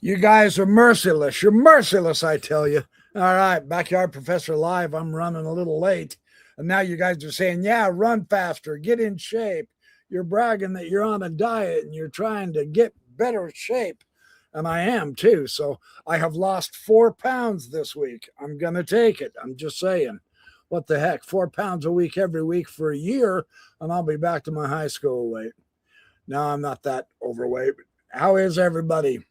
You guys are merciless. You're merciless, I tell you. All right, Backyard Professor Live. I'm running a little late. And now you guys are saying, yeah, run faster, get in shape. You're bragging that you're on a diet and you're trying to get better shape. And I am too. So I have lost 4 pounds this week. I'm going to take it. I'm just saying. What the heck? 4 pounds a week every week for a year, and I'll be back to my high school weight. No, I'm not that overweight. How is everybody?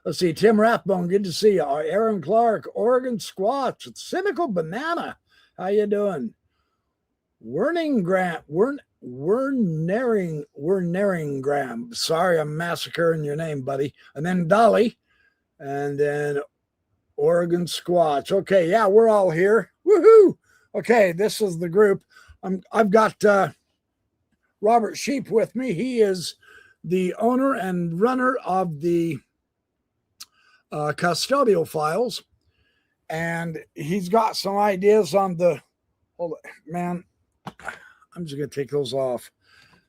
Let's see, Tim Rathbone, good to see you. Aaron Clark, Oregon Squatch, Cynical Banana. How you doing? Werning Graham. Sorry, I'm massacring your name, buddy. And then Dolly, and then Oregon Squatch. Okay, yeah, we're all here. Woohoo! Okay, this is the group. I've got Robert Shiepe with me. He is the owner and runner of the custodial files, and he's got some ideas on the. Hold on, man. I'm just gonna take those off.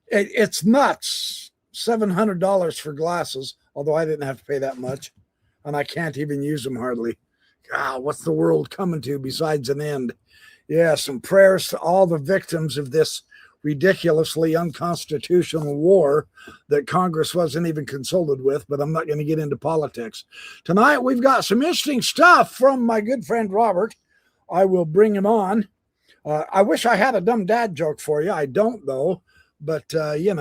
It's nuts. $700 for glasses, although I didn't have to pay that much, and I can't even use them hardly. God, what's the world coming to besides an end? Yeah, some prayers to all the victims of this ridiculously unconstitutional war that Congress wasn't even consulted with, but I'm not going to get into politics. Tonight, we've got some interesting stuff from my good friend Robert. I will bring him on. I wish I had a dumb dad joke for you. I don't, though, but, that's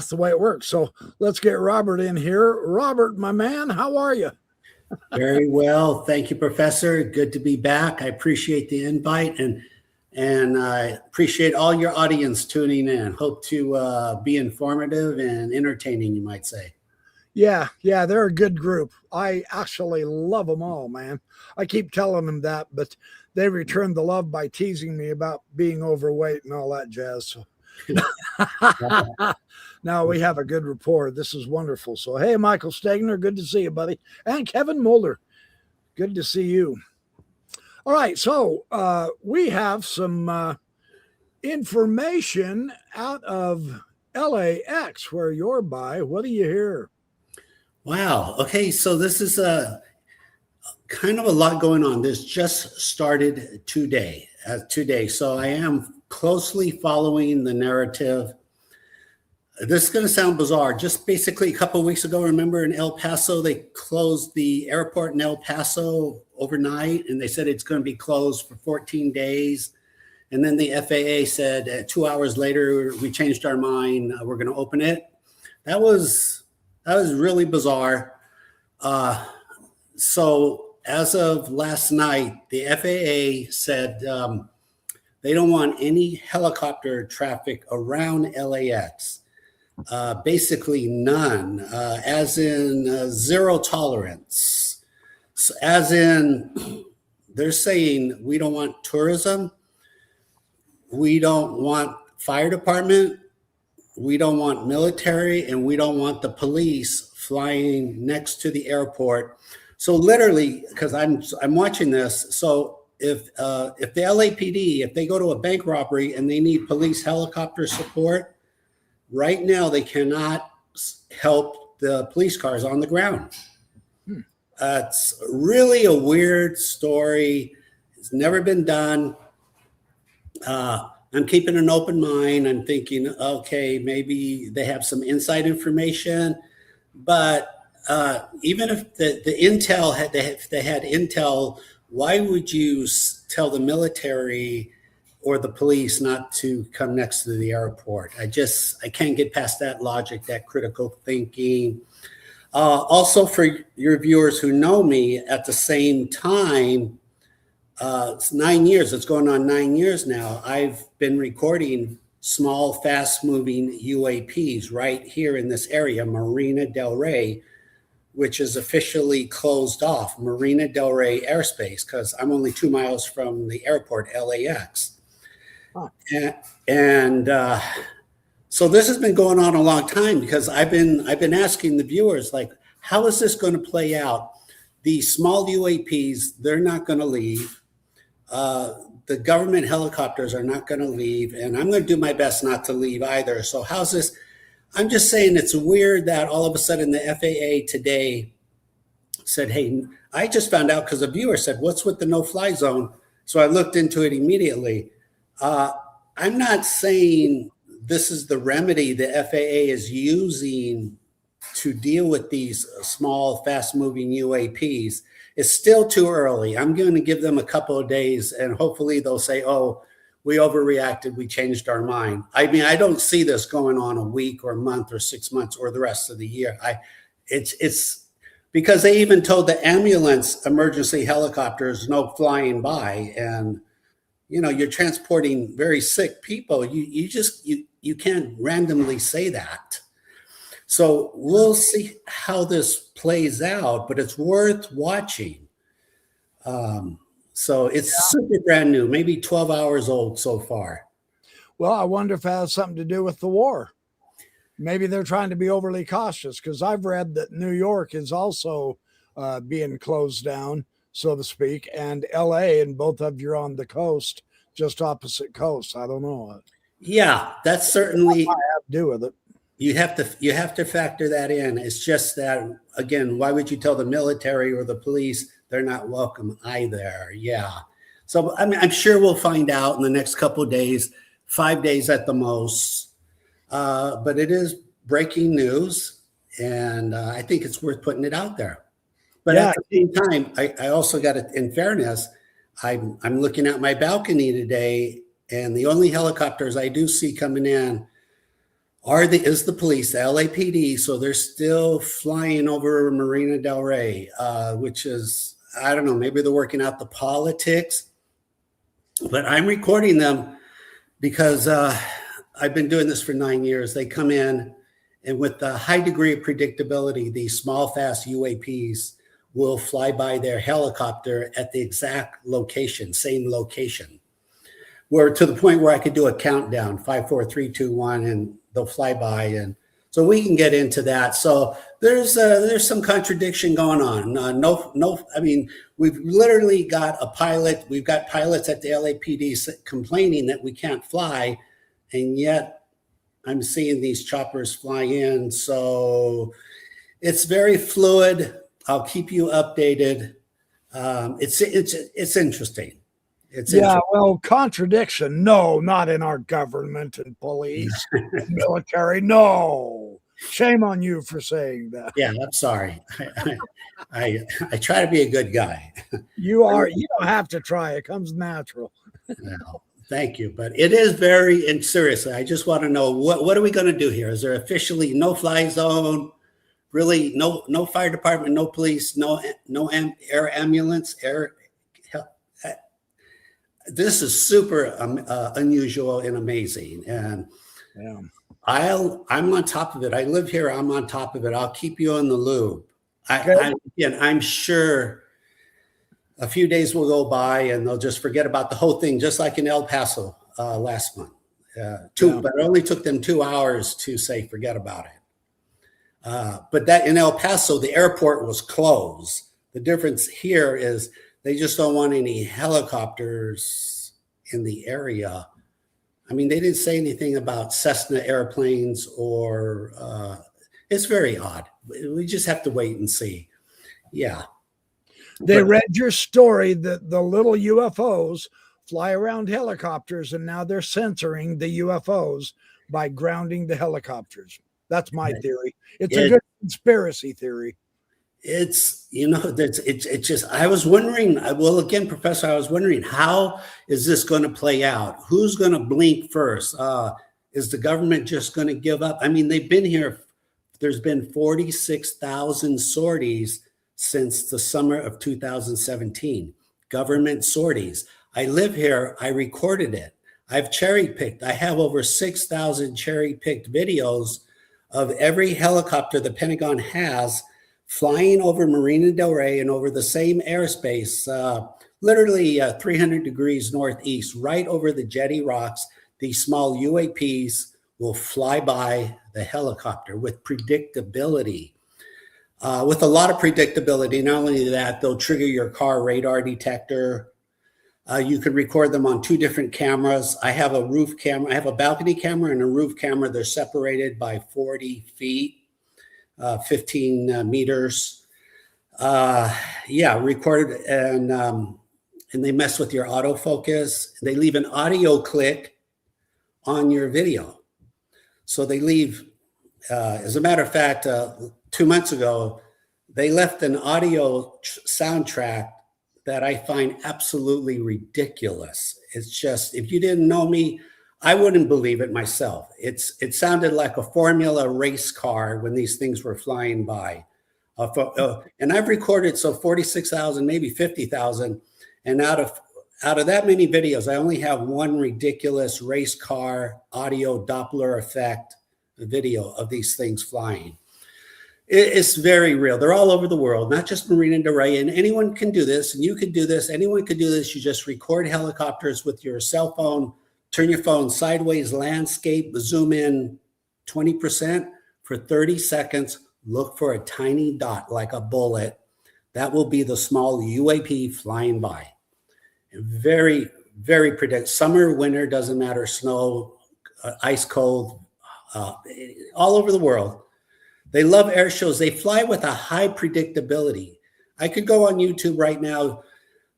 the way it works. So let's get Robert in here. Robert, my man, how are you? Very well. Thank you, Professor. Good to be back. I appreciate the invite and I appreciate all your audience tuning in. Hope to be informative and entertaining, you might say. Yeah, they're a good group. I actually love them all, man. I keep telling them that, but they return the love by teasing me about being overweight and all that jazz. So now we have a good rapport. This is wonderful. So, hey, Michael Stegner, good to see you, buddy. And Kevin Mulder, good to see you. All right, so we have some information out of LAX where you're by. What do you hear? Wow. Okay, so this is kind of a lot going on. This just started today. So I am closely following the narrative. This is going to sound bizarre. Just basically a couple of weeks ago, remember in El Paso, they closed the airport in El Paso overnight, and they said it's going to be closed for 14 days. And then the FAA said 2 hours later, we changed our mind. We're going to open it. That was really bizarre. So as of last night, the FAA said they don't want any helicopter traffic around LAX. Basically none, as in zero tolerance. So as in, they're saying we don't want tourism, we don't want fire department, we don't want military, and we don't want the police flying next to the airport. So literally, because I'm watching this, so if the LAPD, if they go to a bank robbery and they need police helicopter support, right now they cannot help the police cars on the ground. It's really a weird story. It's never been done. I'm keeping an open mind. I'm thinking, okay, maybe they have some inside information, but even if the intel if they had intel, why would you tell the military or the police not to come next to the airport? I can't get past that logic, that critical thinking. Also, for your viewers who know me, at the same time, it's 9 years. It's going on 9 years now. I've been recording small, fast-moving UAPs right here in this area, Marina Del Rey, which is officially closed off, Marina Del Rey airspace, because I'm only 2 miles from the airport, LAX. Huh. And so this has been going on a long time, because I've been asking the viewers, like, how is this going to play out? These small UAPs, they're not going to leave. The government helicopters are not going to leave, and I'm going to do my best not to leave either. So how's this? I'm just saying it's weird that all of a sudden the FAA today said, hey, I just found out because a viewer said, what's with the no-fly zone? So I looked into it immediately. I'm not saying this is the remedy the FAA is using to deal with these small, fast-moving UAPs. It's still too early. I'm going to give them a couple of days, and hopefully they'll say, oh, we overreacted, we changed our mind. I mean, I don't see this going on a week or a month or 6 months or the rest of the year. It's because they even told the ambulance emergency helicopters no flying by, and you're transporting very sick people. You can't randomly say that. So we'll see how this plays out, but it's worth watching. So it's super brand new, maybe 12 hours old so far. Well, I wonder if it has something to do with the war. Maybe they're trying to be overly cautious, because I've read that New York is also being closed down, so to speak, and LA, and both of you are on the coast, just opposite coast. I don't know. Yeah, that's certainly have to do with it. You have to factor that in. It's just that, again, why would you tell the military or the police they're not welcome either? Yeah. So I mean, I'm sure we'll find out in the next couple of days, 5 days at the most. But it is breaking news, and I think it's worth putting it out there. But at the same time, I also got to, in fairness, I'm looking at my balcony today, and the only helicopters I do see coming in is the police, the LAPD. So they're still flying over Marina Del Rey, which is, I don't know, maybe they're working out the politics. But I'm recording them because I've been doing this for 9 years. They come in, and with a high degree of predictability, these small, fast UAPs will fly by their helicopter at the exact location, same location. Where to the point where I could do a countdown, 5, 4, 3, 2, 1, and they'll fly by. And so we can get into that. So there's some contradiction going on. I mean, we've literally got a pilot. We've got pilots at the LAPD complaining that we can't fly, and yet I'm seeing these choppers fly in. So it's very fluid. I'll keep you updated. It's interesting. Well, contradiction. No, not in our government and police and military. No. Shame on you for saying that. Yeah, I'm sorry. I try to be a good guy. You are. You don't have to try. It comes natural. No, thank you. But it is very, and seriously, I just want to know, what are we going to do here? Is there officially no-fly zone? Really, no fire department, no police, no air ambulance, this is super unusual and amazing. And I'm on top of it. I live here. I'm on top of it. I'll keep you in the loop. I'm sure a few days will go by and they'll just forget about the whole thing, just like in El Paso last month. But it only took them 2 hours to say, forget about it. But that in El Paso, the airport was closed. The difference here is they just don't want any helicopters in the area. I mean, they didn't say anything about Cessna airplanes or it's very odd. We just have to wait and see. Yeah. They read your story that the little UFOs fly around helicopters, and now they're censoring the UFOs by grounding the helicopters. That's my theory. It's a good conspiracy theory. It's just, I was wondering, well, again, Professor, I was wondering, how is this going to play out? Who's going to blink first? Is the government just going to give up? I mean, they've been here. There's been 46,000 sorties since the summer of 2017, government sorties. I live here. I recorded it. I've cherry picked. I have over 6,000 cherry picked videos of every helicopter the Pentagon has flying over Marina Del Rey and over the same airspace, literally 300 degrees northeast, right over the Jetty Rocks. These small UAPs will fly by the helicopter with predictability. With a lot of predictability. Not only that, they'll trigger your car radar detector. You could record them on 2 different cameras. I have a roof camera. I have a balcony camera and a roof camera. They're separated by 40 feet, 15 meters. Yeah, recorded, and they mess with your autofocus. They leave an audio click on your video. So they leave, as a matter of fact, 2 months ago, they left an audio soundtrack that I find absolutely ridiculous. It's just, if you didn't know me, I wouldn't believe it myself. It sounded like a Formula race car when these things were flying by. And I've recorded 46,000, maybe 50,000. And out of that many videos, I only have one ridiculous race car audio Doppler effect video of these things flying. It's very real. They're all over the world, not just Marina Del Rey. And anyone can do this, and you could do this. Anyone could do this. You just record helicopters with your cell phone, turn your phone sideways, landscape, zoom in 20% for 30 seconds. Look for a tiny dot like a bullet. That will be the small UAP flying by. Very, very predictable. Summer, winter, doesn't matter. Snow, ice cold, all over the world. They love air shows. They fly with a high predictability. I could go on YouTube right now.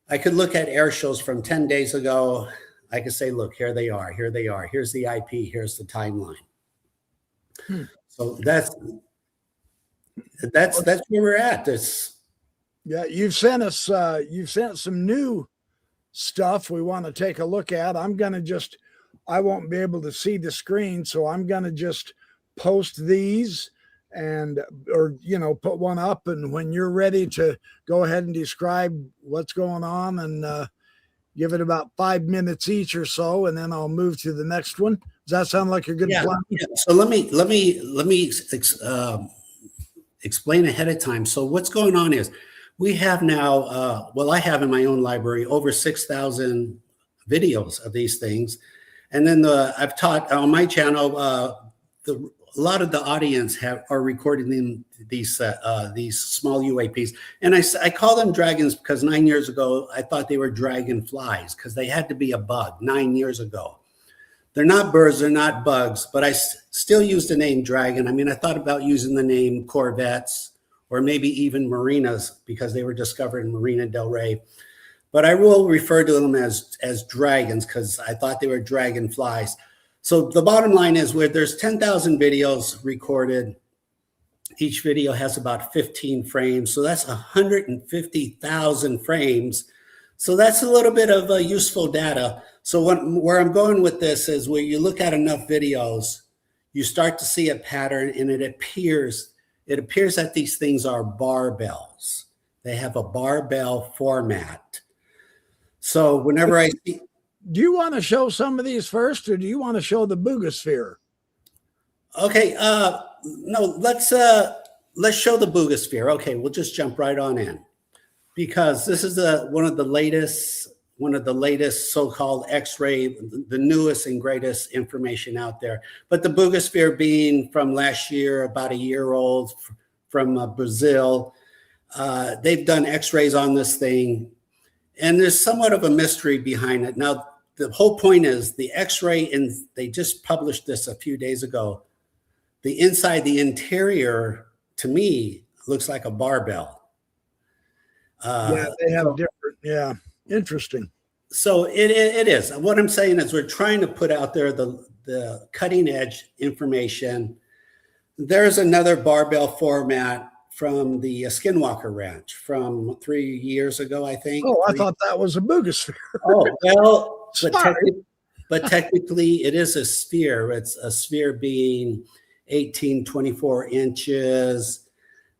I could look at air shows from 10 days ago. I could say, look, here they are. Here they are. Here's the IP. Here's the timeline. So that's where we're at. Yeah, you've sent some new stuff we want to take a look at. I won't be able to see the screen, so I'm going to just post these or put one up, and when you're ready to go ahead and describe what's going on, and give it about 5 minutes each or so, and then I'll move to the next one. Does that sound like a good plan? Yeah. So let me explain ahead of time. So what's going on is we have now, I have in my own library over 6,000 videos of these things. And then I've taught on my channel, a lot of the audience are recording these small UAPs. And I call them dragons because 9 years ago, I thought they were dragonflies because they had to be a bug 9 years ago. They're not birds, they're not bugs, but I still use the name dragon. I mean, I thought about using the name corvettes or maybe even marinas because they were discovered in Marina Del Rey. But I will refer to them as dragons because I thought they were dragonflies. So the bottom line is where there's 10,000 videos recorded. Each video has about 15 frames. So that's 150,000 frames. So that's a little bit of useful data. So where I'm going with this is where you look at enough videos, you start to see a pattern, and it appears that these things are barbells. They have a barbell format. So whenever I see... Do you want to show some of these first, or do you want to show the Buga sphere? Okay, no, let's show the Buga sphere. Okay, we'll just jump right on in because this is one of the latest so-called X-ray, the newest and greatest information out there. But the Buga sphere being from last year, about a year old, from Brazil, they've done X-rays on this thing. And there's somewhat of a mystery behind it. Now, the whole point is the X-ray, and they just published this a few days ago. The interior, to me, looks like a barbell. Yeah, they have different, yeah, interesting. So it is. What I'm saying is we're trying to put out there the cutting edge information. There's another barbell format from the Skinwalker Ranch from 3 years ago, I think. Oh, I thought that was a Buga sphere. Oh, well, but technically it is a sphere. It's a sphere being 18, 24 inches.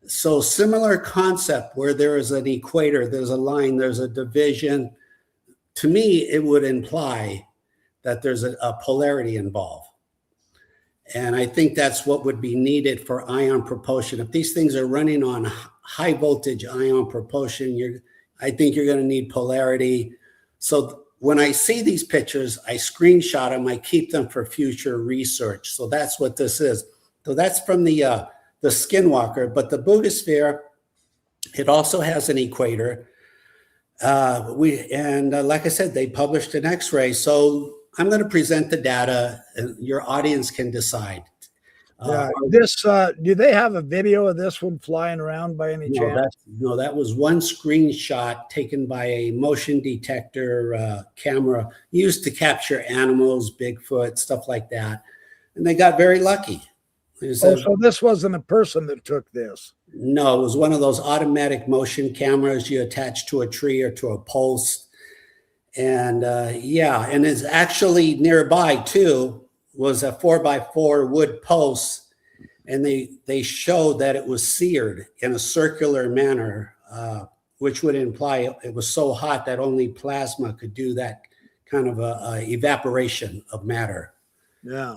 So similar concept where there is an equator, there's a line, there's a division. To me, it would imply that there's a polarity involved. And I think that's what would be needed for ion propulsion. If these things are running on high voltage ion propulsion, I think you're going to need polarity. So when I see these pictures, I screenshot them. I keep them for future research. So that's what this is. So that's from the Skinwalker. But the Buga sphere, it also has an equator. Like I said, they published an X-ray. So I'm going to present the data, and your audience can decide. Yeah. This do they have a video of this one flying around by any chance? No, that was one screenshot taken by a motion detector camera used to capture animals, Bigfoot, stuff like that. And they got very lucky. So this wasn't a person that took this. No, it was one of those automatic motion cameras you attach to a tree or to a post. And yeah, and it's actually nearby too was a 4x4 wood post, and they showed that it was seared in a circular manner, which would imply it was so hot that only plasma could do that kind of a evaporation of matter. Yeah.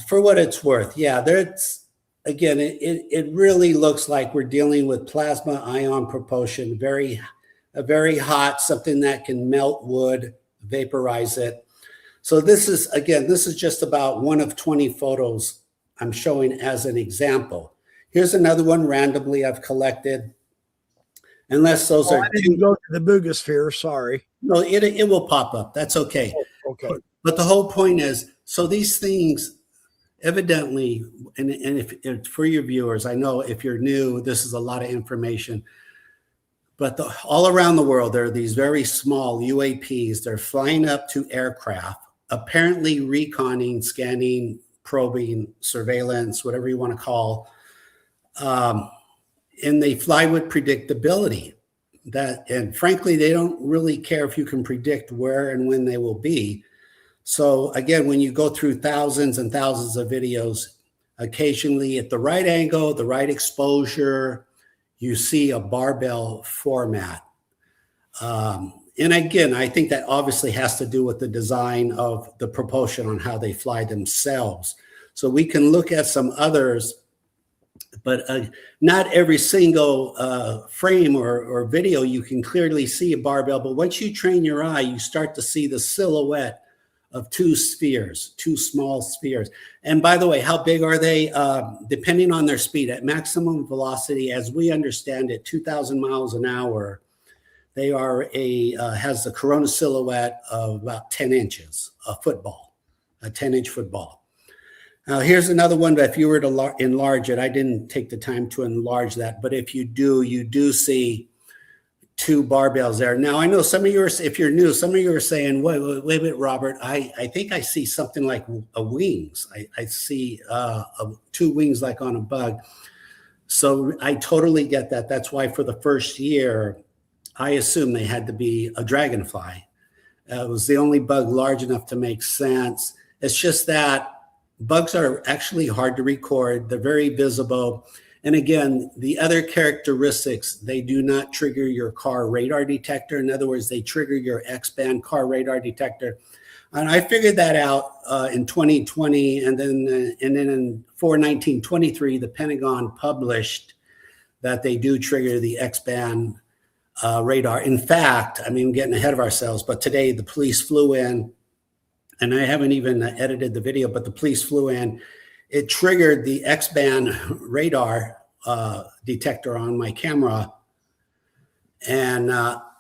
For what it's worth, yeah, there's again, it really looks like we're dealing with plasma ion propulsion, very hot, something that can melt wood, vaporize it. So this is just about one of 20 photos I'm showing as an example. Here's another one randomly I've collected. Unless those are I didn't go to the Buga sphere, sorry. No, it will pop up. That's okay. Oh, okay. But the whole point is, so these things evidently, and if for your viewers, I know if you're new, this is a lot of information. But all around the world, there are these very small UAPs. They're flying up to aircraft, apparently reconning, scanning, probing, surveillance, whatever you want to call. And they fly with predictability. And frankly, they don't really care if you can predict where and when they will be. So again, when you go through thousands and thousands of videos, occasionally at the right angle, the right exposure, you see a barbell format. And again, I think that obviously has to do with the design of the propulsion on how they fly themselves. So we can look at some others, but not every single frame or video you can clearly see a barbell. But once you train your eye, you start to see the silhouette of two spheres, two small spheres. And by the way, how big are they? Depending on their speed, at maximum velocity, as we understand it, 2,000 miles an hour, they are has the corona silhouette of about 10 inches, a 10-inch football. Now, here's another one, but if you were to enlarge it, I didn't take the time to enlarge that, but if you do see two barbells there. Now, I know some of you are, if you're new, some of you are saying, wait, Robert, I think I see something like a wings. I see two wings like on a bug. So I totally get that. That's why for the first year, I assumed they had to be a dragonfly. It was the only bug large enough to make sense. It's just that bugs are actually hard to record. They're very visible. And again, the other characteristics, they do not trigger your car radar detector. In other words, they trigger your X-band car radar detector. And I figured that out in 2020. And then in 4/19/23, the Pentagon published that they do trigger the X-band radar. In fact, I mean, getting ahead of ourselves, but today the police flew in, and I haven't even edited the video, but the police flew in. It triggered the X-band radar detector on my camera. And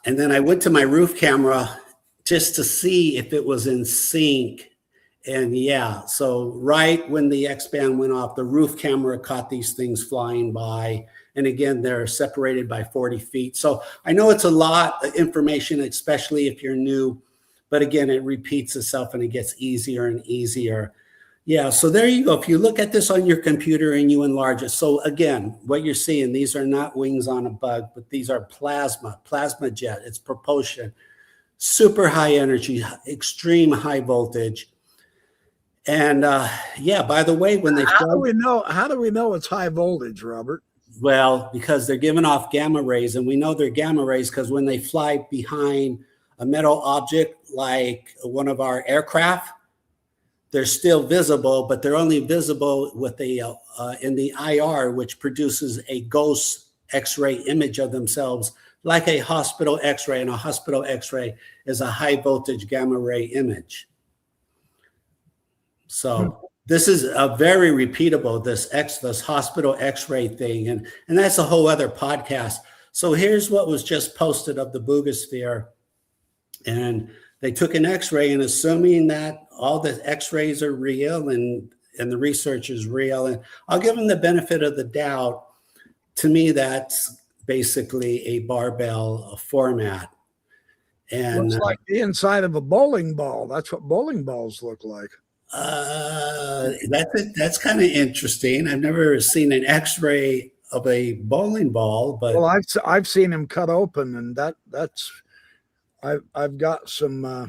then I went to my roof camera just to see if it was in sync. And yeah, so right when the X-band went off, the roof camera caught these things flying by. And again, they're separated by 40 feet. So I know it's a lot of information, especially if you're new, but again, it repeats itself and it gets easier and easier. Yeah, so there you go. If you look at this on your computer and you enlarge it. So again, what you're seeing, these are not wings on a bug, but these are plasma jet. It's propulsion, super high energy, extreme high voltage. And yeah, by the way, when they how do we know it's high voltage, Robert? Well, because they're giving off gamma rays, and we know they're gamma rays because when they fly behind a metal object like one of our aircraft, they're still visible, but they're only visible with in the IR, which produces a ghost X-ray image of themselves, like a hospital X-ray, and a hospital X-ray is a high voltage gamma ray image. So this is a very repeatable, this hospital X-ray thing, and that's a whole other podcast. So here's what was just posted of the Buga sphere. And they took an X-ray, and assuming that all the X-rays are real and the research is real, and I'll give them the benefit of the doubt. To me, that's basically a barbell format. And looks like the inside of a bowling ball. That's what bowling balls look like. That's kind of interesting. I've never seen an X-ray of a bowling ball, but well, I've seen him cut open, and that's I've got some. I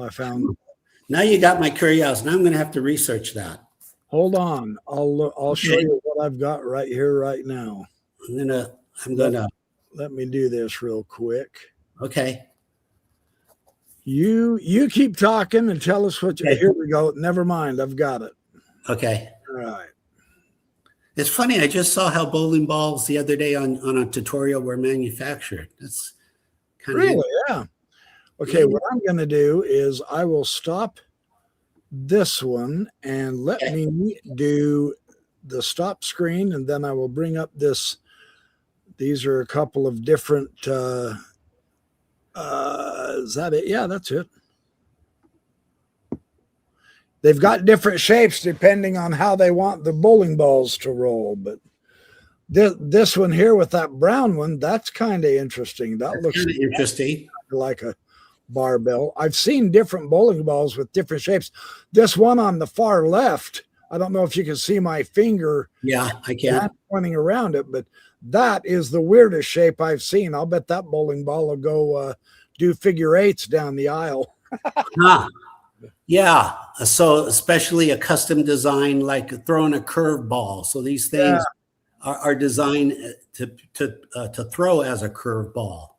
found. Now you got my curiosity. Now I'm going to have to research that. Hold on, I'll show you what I've got right here, right now. I'm gonna. Let me do this real quick. Okay. You keep talking and tell us what you. Okay. Here we go. Never mind, I've got it. Okay. All right. It's funny. I just saw how bowling balls the other day on a tutorial were manufactured. That's kind of really, yeah. Okay, what I'm going to do is I will stop this one and let me do the stop screen, and then I will bring up this. These are a couple of different. Is that it? Yeah, that's it. They've got different shapes depending on how they want the bowling balls to roll, but this one here with that brown one, that's kind of interesting. That looks interesting, like a barbell. I've seen different bowling balls with different shapes. This one on the far left, I don't know if you can see my finger. Yeah, I can. Pointing around it, but that is the weirdest shape I've seen. I'll bet that bowling ball will go do figure eights down the aisle. Huh. Yeah. So especially a custom design, like throwing a curve ball. So these things are designed to throw as a curve ball.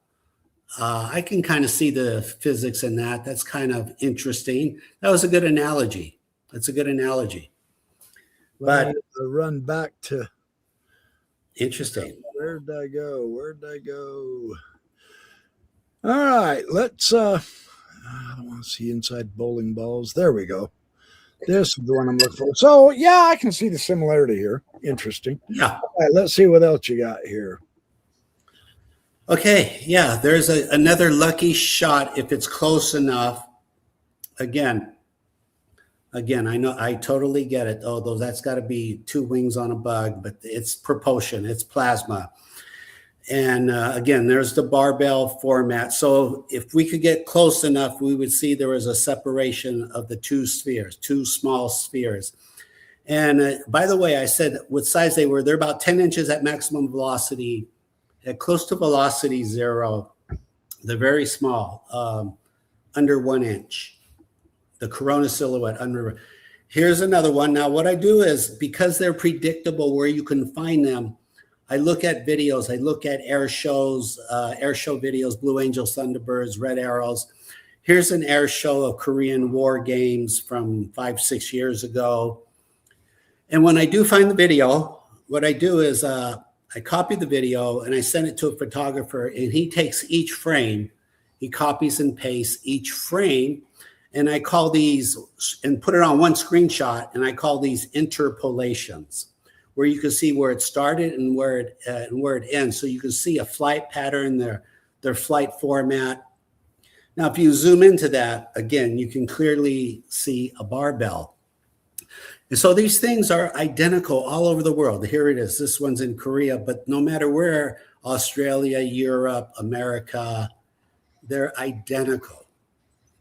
I can kind of see the physics in that. That's kind of interesting. That was a good analogy. That's a good analogy. But run back to interesting. Where'd I go? Where'd I go? All right, let's I don't want to see inside bowling balls. There we go. This is the one I'm looking for. So yeah, I can see the similarity here. Interesting. Yeah. All right, let's see what else you got here. Okay, yeah, there's another lucky shot if it's close enough. Again, I know I totally get it. Oh, that's got to be two wings on a bug, but it's propulsion, it's plasma. And again, there's the barbell format. So if we could get close enough, we would see there was a separation of the two spheres, two small spheres. And by the way, I said what size they were. They're about 10 inches at maximum velocity, at close to velocity zero. They're very small, under 1 inch. The corona silhouette under. Here's another one. Now, what I do is, because they're predictable where you can find them, I look at videos. I look at air shows, air show videos, Blue Angels, Thunderbirds, Red Arrows. Here's an air show of Korean War games from 5-6 years ago. And when I do find the video, what I do is I copy the video and I send it to a photographer, and he takes each frame, he copies and pastes each frame, and I call these, and put it on one screenshot, and I call these interpolations, where you can see where it started and where it ends. So you can see a flight pattern, their flight format. Now, if you zoom into that, again, you can clearly see a barbell. And so these things are identical all over the world. Here it is. This one's in Korea, but no matter where, Australia, Europe, America, they're identical.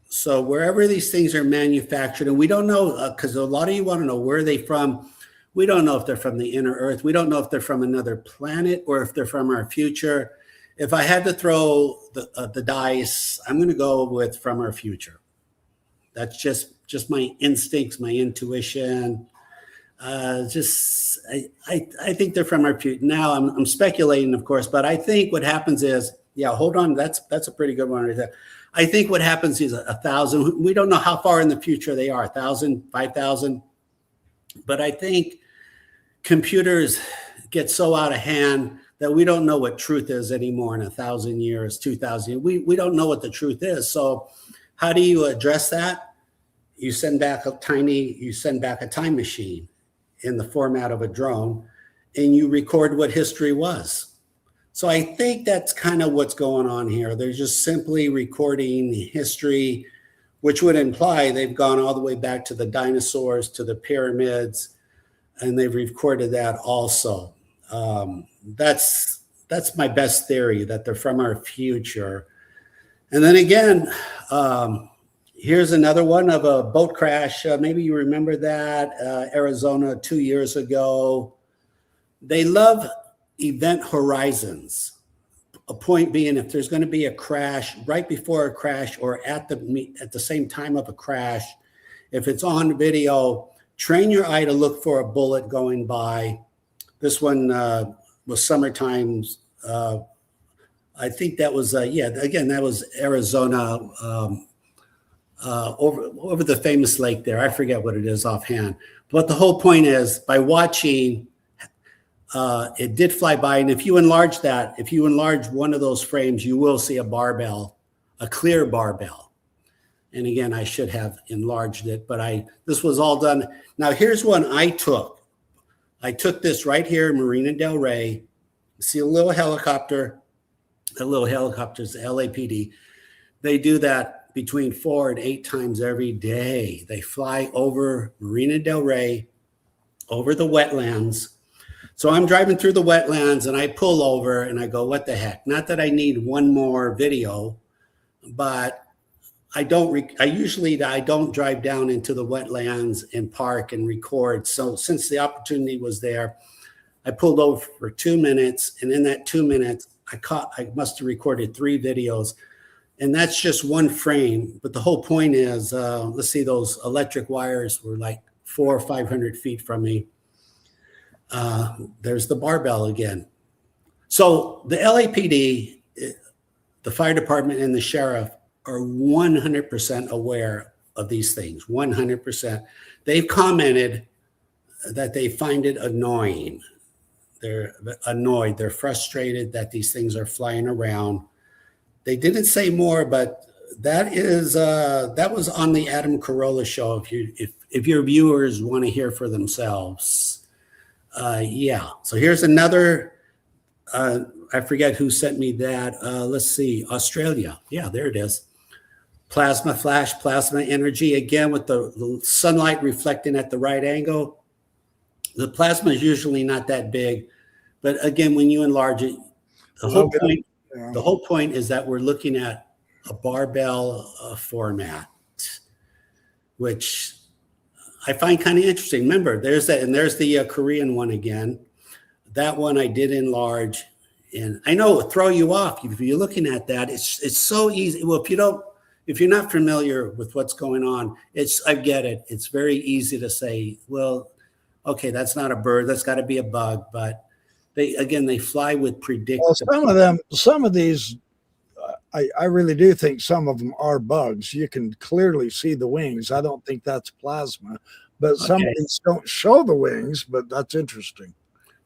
So wherever these things are manufactured, and we don't know, because a lot of you want to know where they're from. We don't know if they're from the inner Earth. We don't know if they're from another planet or if they're from our future. If I had to throw the dice, I'm going to go with from our future. That's just my instincts, my intuition. I think they're from our future. Now I'm speculating, of course, but I think what happens is, hold on, that's a pretty good one right there. I think what happens is 1,000. We don't know how far in the future they are, 1,000, 5,000. But I think computers get so out of hand that we don't know what truth is anymore in 1,000 years, 2,000. We don't know what the truth is. So how do you address that? You send back a time machine in the format of a drone, and you record what history was. So I think that's kind of what's going on here. They're just simply recording history, which would imply they've gone all the way back to the dinosaurs, to the pyramids, and they've recorded that also. That's my best theory, that they're from our future. And then again, here's another one of a boat crash. Maybe you remember that, Arizona 2 years ago. They love event horizons. A point being, if there's going to be a crash, right before a crash or at the same time of a crash, if it's on video, train your eye to look for a bullet going by. This one was summertime. I think that was, again, that was Arizona, over the famous lake there. I forget what it is offhand. But the whole point is, by watching, it did fly by. And if you enlarge that, if you enlarge one of those frames, you will see a barbell, a clear barbell. And again, I should have enlarged it, but this was all done. Now, here's one I took. I took this right here in Marina Del Rey. See a little helicopter. The little helicopters, the LAPD. They do that between 4 and 8 times every day. They fly over Marina Del Rey, over the wetlands. So I'm driving through the wetlands and I pull over and I go, what the heck? Not that I need one more video, but I usually don't drive down into the wetlands and park and record. So since the opportunity was there, I pulled over for 2 minutes. And in that 2 minutes, I must have recorded 3 videos. And that's just one frame. But the whole point is, let's see, those electric wires were like 400 or 500 feet from me. There's the barbell again. So the LAPD, the fire department, and the sheriff are 100% aware of these things, 100%. They've commented that they find it annoying. They're annoyed, they're frustrated that these things are flying around. They didn't say more, but that was on the Adam Carolla show. If your viewers want to hear for themselves. Yeah, so here's another, I forget who sent me that. Let's see, Australia. Yeah, there it is. Plasma flash, plasma energy, again with the sunlight reflecting at the right angle. The plasma is usually not that big, but again, when you enlarge it, the whole point is that we're looking at a barbell format, which I find kind of interesting. Remember, there's that, and there's the Korean one again. That one I did enlarge, and I know it'll throw you off if you're looking at that. It's so easy. Well, if you're not familiar with what's going on, I get it. It's very easy to say, well, okay, that's not a bird. That's got to be a bug. But they fly with predictability. Well, some of these, I really do think some of them are bugs. You can clearly see the wings. I don't think that's plasma, but some of these don't show the wings, but that's interesting.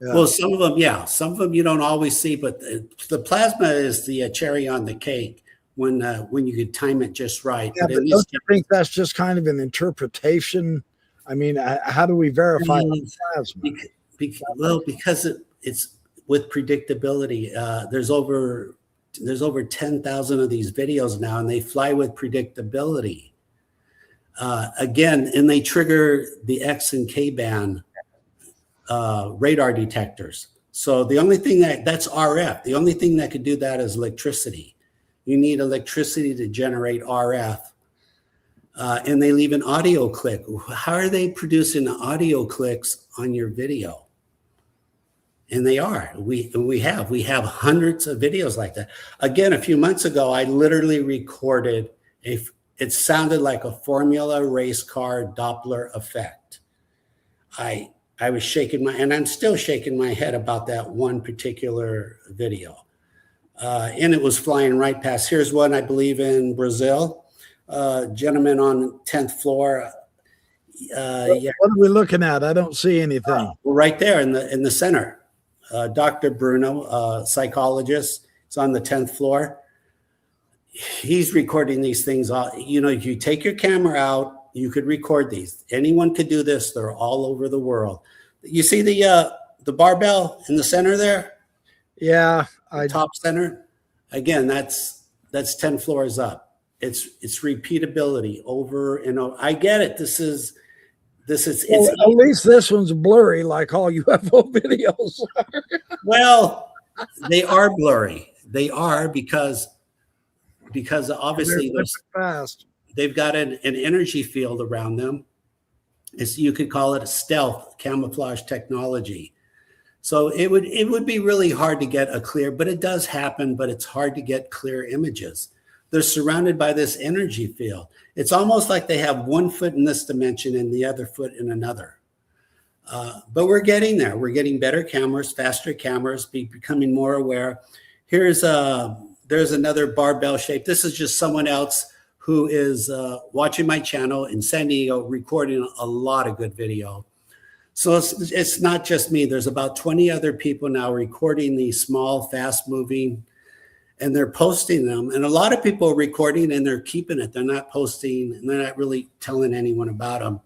Yeah. Well, some of them you don't always see, but the plasma is the cherry on the cake when you could time it just right. Yeah, but don't you think that's just kind of an interpretation? I mean, how do we verify plasma? Because it's with predictability. There's over 10,000 of these videos now, and they fly with predictability. Again, and they trigger the X and K band radar detectors. So the only thing that's RF. The only thing that could do that is electricity. You need electricity to generate RF. And they leave an audio click. How are they producing audio clicks on your video? And they are. We have hundreds of videos like that. Again, a few months ago, I literally recorded it sounded like a Formula race car Doppler effect. I was shaking and I'm still shaking my head about that one particular video. And it was flying right past. Here's one, I believe, in Brazil. Gentleman on 10th floor. Yeah. What are we looking at? I don't see anything. Right there in the center. Dr. Bruno, psychologist, is on the 10th floor. He's recording these things. If you take your camera out, you could record these. Anyone could do this. They're all over the world. You see the barbell in the center there? Yeah, The top center, again, that's 10 floors up. It's repeatability over and over. I get it. It's at least this one's blurry, like all UFO videos. well, they are blurry. They are because obviously they've got an energy field around them. You could call it a stealth camouflage technology. So it would be really hard to get a clear, but it does happen, but it's hard to get clear images. They're surrounded by this energy field. It's almost like they have one foot in this dimension and the other foot in another. But we're getting there. We're getting better cameras, faster cameras, becoming more aware. There's another barbell shape. This is just someone else who is watching my channel in San Diego, recording a lot of good video. So it's not just me. There's about 20 other people now recording these small, fast moving, and they're posting them. And a lot of people are recording and they're keeping it. They're not posting and they're not really telling anyone about them.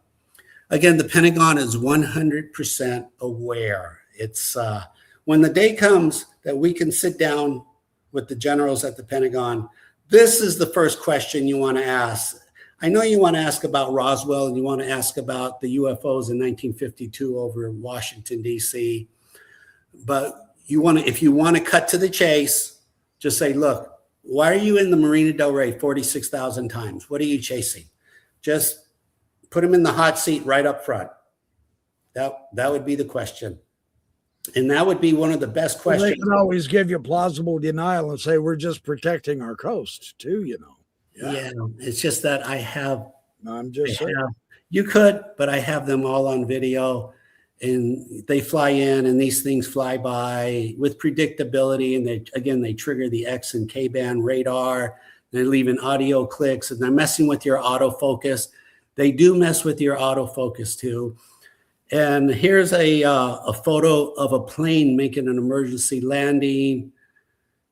Again, the Pentagon is 100% aware. It's when the day comes that we can sit down with the generals at the Pentagon, this is the first question you want to ask. I know you want to ask about Roswell and you want to ask about the UFOs in 1952 over in Washington, D.C. But if you want to cut to the chase, just say, look, why are you in the Marina Del Rey 46,000 times? What are you chasing? Just put them in the hot seat right up front. That would be the question. And that would be one of the best questions. They can always give you plausible denial and say, we're just protecting our coast too, you know. Yeah, it's just that I'm just saying. You could, but I have them all on video and they fly in and these things fly by with predictability. And they trigger the X and K band radar. They're leaving audio clicks and they're messing with your autofocus. They do mess with your autofocus too. And here's a photo of a plane making an emergency landing.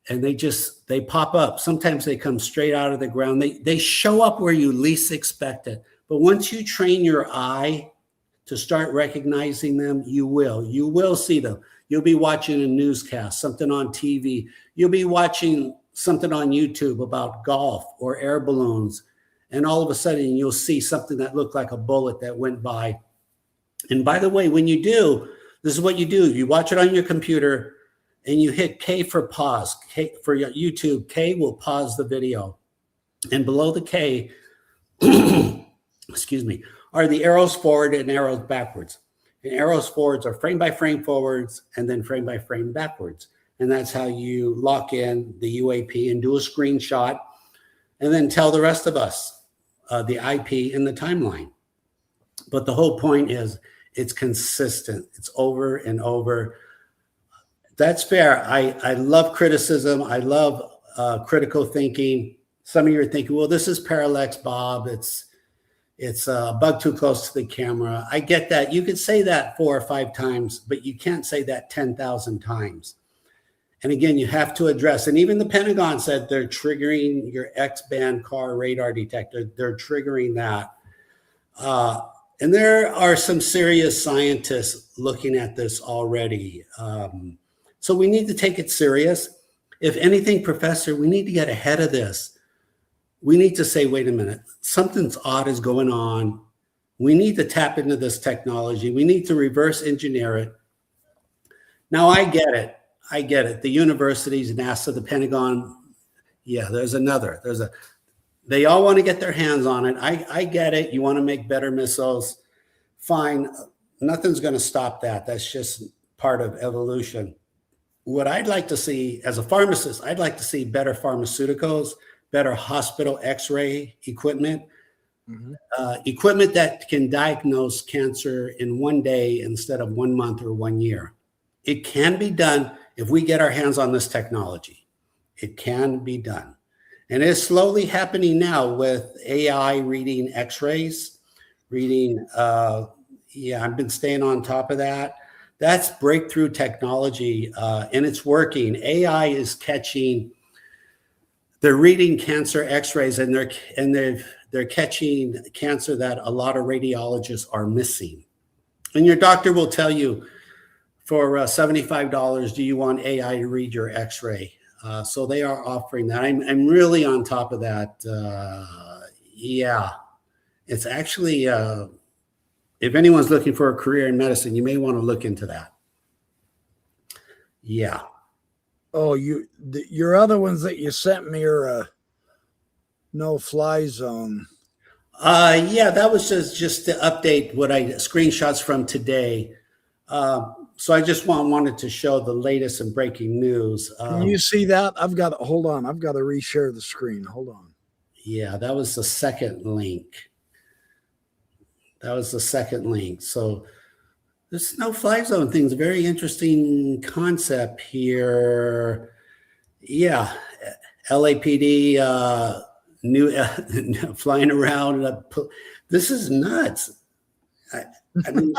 And they pop up. Sometimes they come straight out of the ground. They show up where you least expect it. But once you train your eye to start recognizing them, you will see them. You'll be watching a newscast, something on TV. You'll be watching something on YouTube about golf or air balloons. And all of a sudden you'll see something that looked like a bullet that went by. And by the way, when you do, this is what you do. You watch it on your computer and you hit K for pause. K for your YouTube, K will pause the video. And below the K, excuse me, are the arrows forward and arrows backwards. And arrows forwards are frame by frame forwards and then frame by frame backwards. And that's how you lock in the UAP and do a screenshot and then tell the rest of us the IP and the timeline. But the whole point is it's consistent. It's over and over. That's fair. I love criticism. I love critical thinking. Some of you are thinking, well, this is parallax, Bob. It's a bug too close to the camera. I get that. You could say that 4 or 5 times, but you can't say that 10,000 times. And again, you have to address, and even the Pentagon said they're triggering your X-band car radar detector. They're triggering that. And there are some serious scientists looking at this already. So we need to take it serious. If anything, Professor, we need to get ahead of this. We need to say, wait a minute, something's odd is going on. We need to tap into this technology. We need to reverse engineer it. Now, I get it. The universities, NASA, the Pentagon, yeah, they all want to get their hands on it. I get it. You want to make better missiles. Fine. Nothing's going to stop that. That's just part of evolution. What I'd like to see as a pharmacist, I'd like to see better pharmaceuticals, better hospital X-ray equipment, equipment that can diagnose cancer in one day instead of 1 month or 1 year. It can be done if we get our hands on this technology. It can be done. And it's slowly happening now with AI reading X-rays, I've been staying on top of that. That's breakthrough technology, and it's working. AI is they're reading cancer X-rays, and they're catching cancer that a lot of radiologists are missing. And your doctor will tell you, for $75, do you want AI to read your X-ray? So they are offering that. I'm really on top of that. Yeah, it's actually, if anyone's looking for a career in medicine, you may want to look into that. Yeah. Oh, your other ones that you sent me are a no-fly zone. Yeah, that was just to update what I screenshots from today. So I just wanted to show the latest and breaking news. Can you see that? Hold on. I've got to reshare the screen. Hold on. Yeah, that was the second link. That was the second link. So this no-fly zone thing is a very interesting concept here. Yeah, LAPD new flying around. This is nuts. I mean,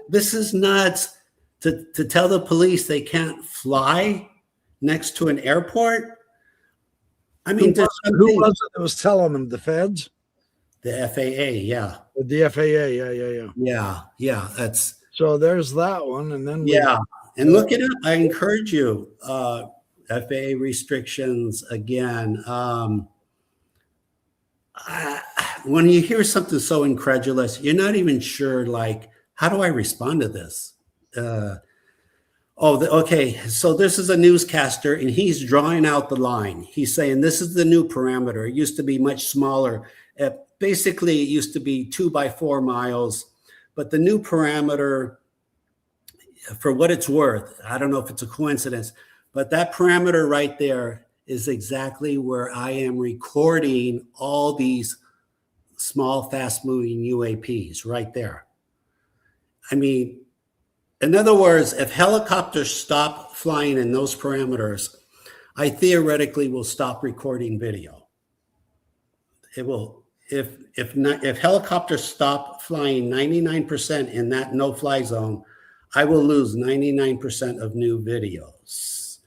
this is nuts to tell the police they can't fly next to an airport. I mean, who was it that was telling them? The feds? The FAA, yeah. The FAA, yeah. That's so. There's that one, and then and look it up. I encourage you. FAA restrictions again. When you hear something so incredulous, you're not even sure. Like, how do I respond to this? Okay. So this is a newscaster, and he's drawing out the line. He's saying this is the new parameter. It used to be much smaller. Basically, it used to be 2 by 4 miles, but the new parameter, for what it's worth, I don't know if it's a coincidence, but that parameter right there is exactly where I am recording all these small, fast-moving UAPs right there. I mean, in other words, if helicopters stop flying in those parameters, I theoretically will stop recording video. It will. If helicopters stop flying 99% in that no-fly zone, I will lose 99% of new videos.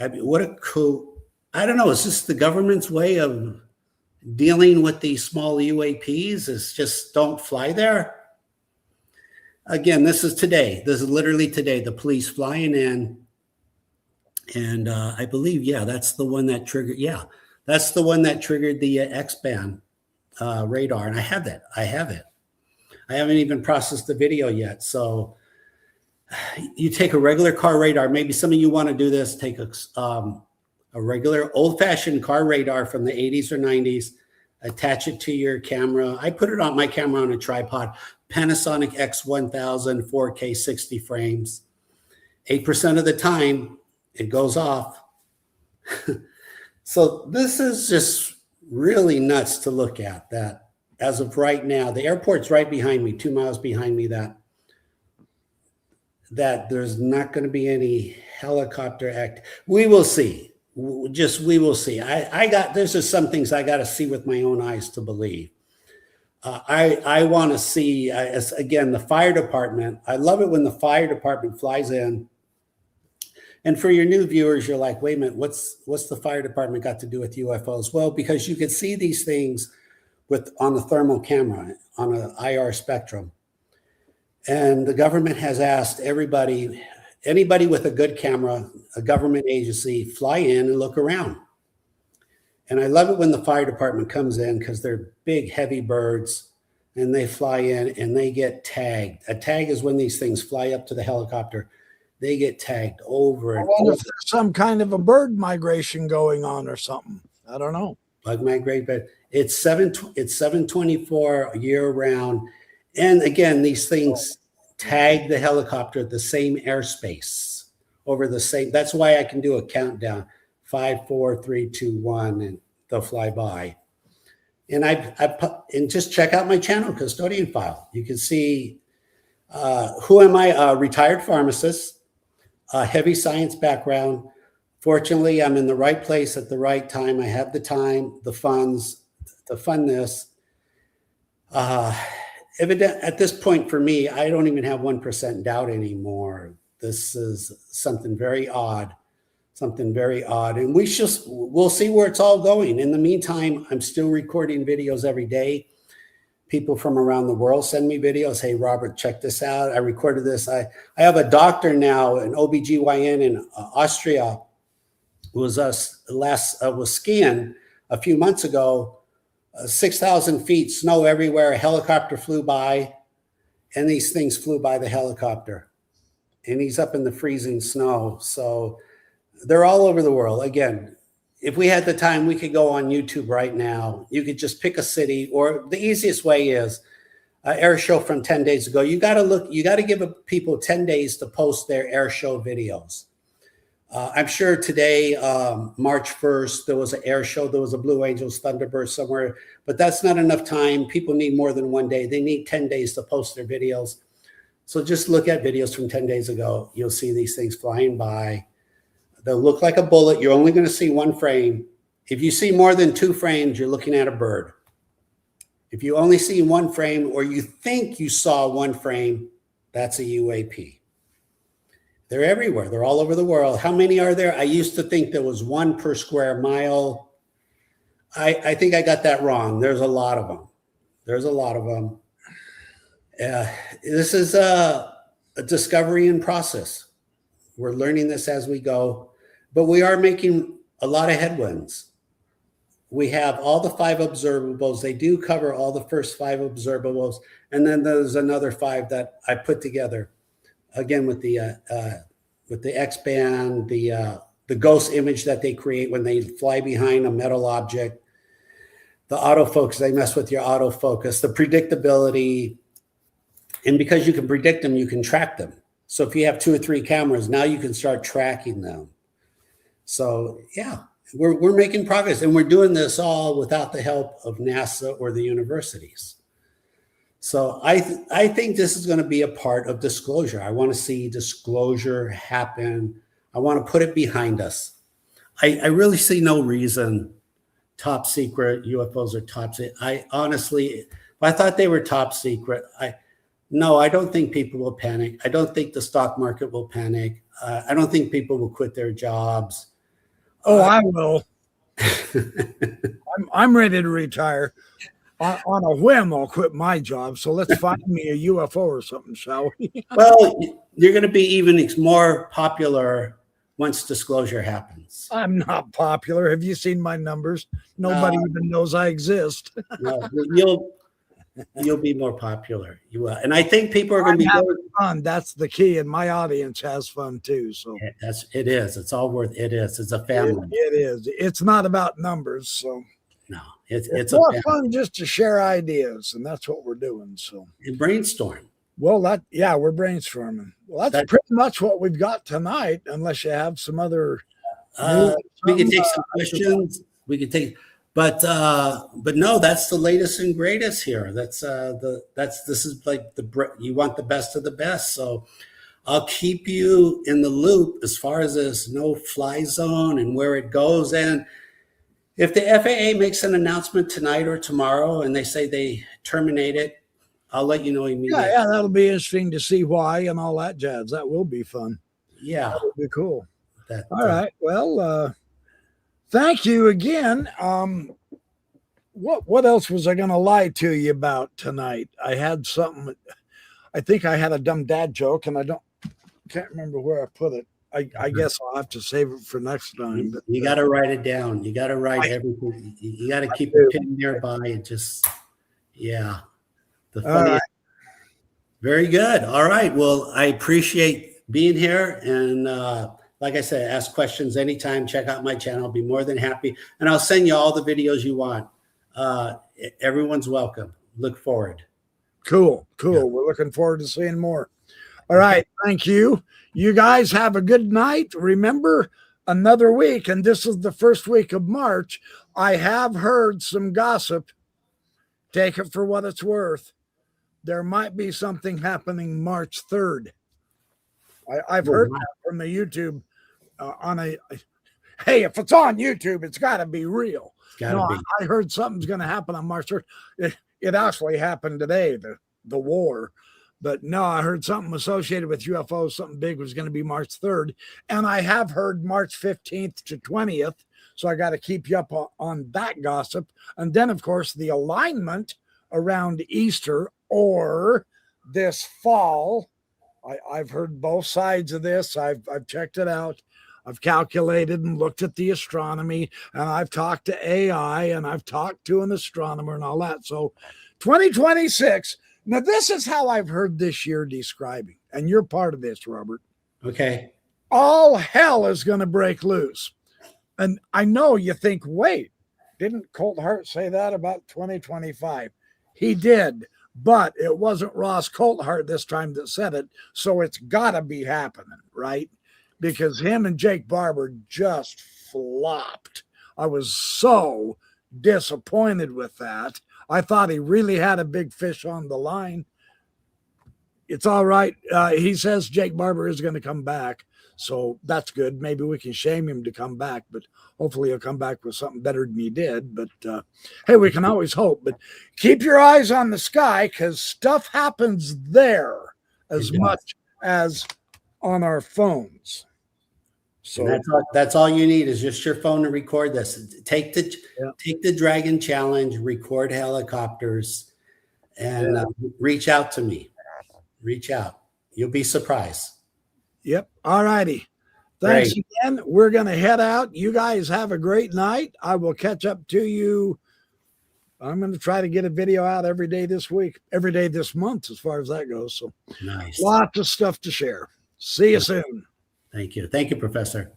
I mean, what a cool, I don't know, is this the government's way of dealing with these small UAPs? Is just don't fly there? Again, this is today. This is literally today, the police flying in. And I believe, that's the one that triggered, that's the one that triggered the X-band radar. And I have that. I have it. I haven't even processed the video yet. So you take a regular car radar. Maybe some of you want to do this. Take a regular old-fashioned car radar from the 80s or 90s. Attach it to your camera. I put it on my camera on a tripod. Panasonic X1000 4K 60 frames. 8% of the time, it goes off. So this is just really nuts to look at. That as of right now, the airport's right behind me, 2 miles behind me, that there's not going to be any helicopter act. We will see. We will see. There's just some things I got to see with my own eyes to believe. I want to see, again, the fire department. I love it when the fire department flies in. And for your new viewers, you're like, wait a minute, what's the fire department got to do with UFOs? Well, because you can see these things on the thermal camera, on an IR spectrum. And the government has asked anybody with a good camera, a government agency, fly in and look around. And I love it when the fire department comes in because they're big, heavy birds, and they fly in and they get tagged. A tag is when these things fly up to the helicopter. They get tagged over and over. If there's some kind of a bird migration going on or something. I don't know. Bug migrate, but it's 724 year round. And again, these things tag the helicopter the same airspace over the same. That's why I can do a countdown, 5, 4, 3, 2, 1, and they'll fly by. And and just check out my channel, Custodian File. You can see who am I? A retired pharmacist, a heavy science background. Fortunately, I'm in the right place at the right time. I have the time, the funds to fund this. At this point for me, I don't even have 1% doubt anymore. This is something very odd, and we'll see where it's all going. In the meantime, I'm still recording videos every day. people from around the world send me videos. Hey, Robert, check this out. I recorded this. I have a doctor now, an OBGYN in Austria, who was was skiing a few months ago, 6,000 feet, snow everywhere. A helicopter flew by, and these things flew by the helicopter. And he's up in the freezing snow. So they're all over the world. Again, if we had the time, we could go on YouTube right now. You could just pick a city, or the easiest way is an air show from 10 days ago. You got to give people 10 days to post their air show videos. I'm sure today, March 1st, there was an air show. There was a Blue Angels Thunderbird somewhere, but that's not enough time. People need more than 1 day. They need 10 days to post their videos. So just look at videos from 10 days ago. You'll see these things flying by. They'll look like a bullet. You're only going to see one frame. If you see more than 2 frames, you're looking at a bird. If you only see one frame, or you think you saw one frame, that's a UAP. They're everywhere. They're all over the world. How many are there? I used to think there was 1 per square mile. I think I got that wrong. There's a lot of them. There's a lot of them. This is a discovery in process. We're learning this as we go, but we are making a lot of headwinds. We have all the 5 observables. They do cover all the first 5 observables. And then there's another 5 that I put together, again, with the X-band, the ghost image that they create when they fly behind a metal object, the autofocus, they mess with your autofocus, the predictability. And because you can predict them, you can track them. So if you have 2 or 3 cameras, now you can start tracking them. So yeah, we're making progress, and we're doing this all without the help of NASA or the universities. So I think this is going to be a part of disclosure. I want to see disclosure happen. I want to put it behind us. I really see no reason top secret UFOs are top secret. I honestly, if I thought they were top secret, no, I don't think people will panic. I don't think the stock market will panic. I don't think people will quit their jobs. Oh, I will. I'm ready to retire. On a whim, I'll quit my job. So let's find me a UFO or something, shall we? Well, you're going to be even more popular once disclosure happens. I'm not popular. Have you seen my numbers? Nobody even knows I exist. No, you'll be more popular. You will, and I think people are going to be fun. That's the key, and my audience has fun too. So it is. It's all worth. It is. It's a family. It is. It's not about numbers. So no, it's more fun just to share ideas, and that's what we're doing. So and brainstorm. Well, we're brainstorming. Well, that's pretty much what we've got tonight, unless you have some other. We can take some questions. We can take. But no, that's the latest and greatest here. This is like you want the best of the best. So I'll keep you in the loop as far as this no-fly zone and where it goes. And if the FAA makes an announcement tonight or tomorrow and they say they terminate it, I'll let you know immediately. Yeah, that'll be interesting to see why and all that jazz. That will be fun. Yeah, that will be cool. All right. Well. Thank you again. What else was I going to lie to you about tonight? I had something. I think I had a dumb dad joke, and can't remember where I put it. I guess I'll have to save it for next time. But, you got to write it down. You got to write everything. You got to keep a pin nearby and just, yeah. The funny. Right. Very good. All right. Well, I appreciate being here, and like I said, ask questions anytime. Check out my channel. I'll be more than happy. And I'll send you all the videos you want. Everyone's welcome. Look forward. Cool. Yeah. We're looking forward to seeing more. All right. Thank you. You guys have a good night. Remember, another week, and this is the first week of March. I have heard some gossip. Take it for what it's worth. There might be something happening March 3rd. I've heard that from the YouTube hey, if it's on YouTube, it's got to be real. I heard something's going to happen on March 3rd. It actually happened today, the war. But no, I heard something associated with UFOs, something big was going to be March 3rd. And I have heard March 15th to 20th. So I got to keep you up on that gossip. And then, of course, the alignment around Easter or this fall. I've heard both sides of this. I've checked it out. I've calculated and looked at the astronomy, and I've talked to AI, and I've talked to an astronomer and all that. So 2026. Now, this is how I've heard this year describing, and you're part of this, Robert. Okay. All hell is going to break loose. And I know you think, wait, didn't Colt Hart say that about 2025? He did, but it wasn't Ross Coulthart this time that said it, so it's got to be happening, right? Because him and Jake Barber just flopped. I was so disappointed with that. I thought he really had a big fish on the line. It's all right. He says Jake Barber is going to come back, so that's good. Maybe we can shame him to come back, but hopefully he'll come back with something better than he did. But hey, we can always hope. But keep your eyes on the sky, because stuff happens there as much as on our phones. So that's all you need is just your phone to record this. Take the Dragon Challenge, record helicopters, and reach out to me. Reach out. You'll be surprised. Yep. All righty. Thanks again. We're going to head out. You guys have a great night. I will catch up to you. I'm going to try to get a video out every day this week, every day this month, as far as that goes. So nice. Lots of stuff to share. See you soon. Thank you. Thank you, Professor.